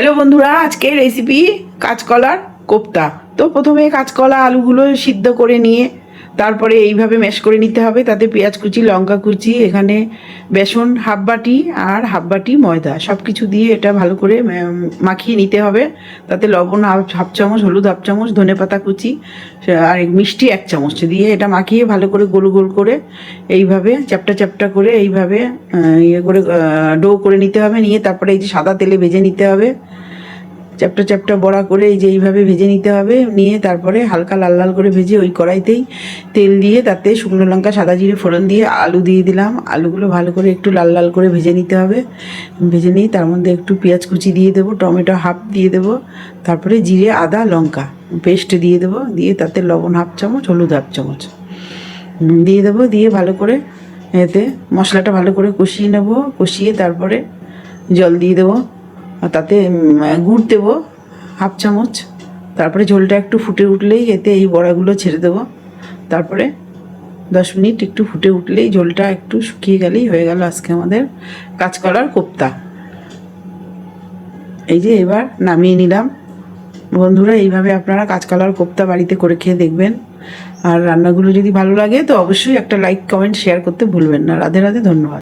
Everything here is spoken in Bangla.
হ্যালো বন্ধুরা, আজকে রেসিপি কাঁচকলার কোপ্তা। তো প্রথমে কাঁচকলা আলুগুলো সিদ্ধ করে নিয়ে তারপরে এইভাবে ম্যাশ করে নিতে হবে। তাতে পেঁয়াজ কুচি, লঙ্কা কুচি, এখানে বেসন হাফ বাটি আর হাফ বাটি ময়দা সব কিছু দিয়ে এটা ভালো করে মাখিয়ে নিতে হবে। তাতে লবণ হাফ চামচ, হলুদ হাফ চামচ, ধনেপাতা কুচি আর মিষ্টি 1 চামচ দিয়ে এটা মাখিয়ে ভালো করে গোল গোল করে এইভাবে চ্যাপটা চ্যাপটা করে এইভাবে ইয়ে করে ডো করে নিতে হবে। নিয়ে তারপরে এই যে সাদা তেলে ভেজে নিতে হবে, চ্যাপটা চ্যাপটা বড়া করে এই যে এইভাবে ভেজে নিতে হবে। নিয়ে তারপরে হালকা লাল লাল করে ভেজে ওই কড়াইতেই তেল দিয়ে তাতে শুকনো লঙ্কা, সাদা জিরে ফোড়ন দিয়ে আলু দিয়ে দিলাম। আলুগুলো ভালো করে একটু লাল লাল করে ভেজে নিতে হবে। ভেজে নিয়ে তার মধ্যে একটু পেঁয়াজ কুচি দিয়ে দেবো, টমেটো হাফ দিয়ে দেবো, তারপরে জিরে আদা লঙ্কা পেস্ট দিয়ে দেবো। দিয়ে তাতে লবণ হাফ চামচ, হলুদ হাফ চামচ দিয়ে দেবো। দিয়ে ভালো করে এতে মশলাটা ভালো করে কষিয়ে নেবো। কষিয়ে তারপরে জল দিয়ে দেবো, আর তাতে গুড় দেবো হাফ চামচ। তারপরে ঝোলটা একটু ফুটে উঠলেই এতে এই বড়াগুলো ছেড়ে দেবো। তারপরে 10 মিনিট একটু ফুটে উঠলেই ঝোলটা একটু শুকিয়ে গেলেই হয়ে গেল আজকে আমাদের কাঁচকলার কোপ্তা। এই যে এবার নামিয়ে নিলাম। বন্ধুরা, এইভাবে আপনারা কাঁচকলার কোপ্তা বাড়িতে করে খেয়ে দেখবেন। আর রান্নাগুলো যদি ভালো লাগে তো অবশ্যই একটা লাইক, কমেন্ট, শেয়ার করতে ভুলবেন না। রাধে রাধে, ধন্যবাদ।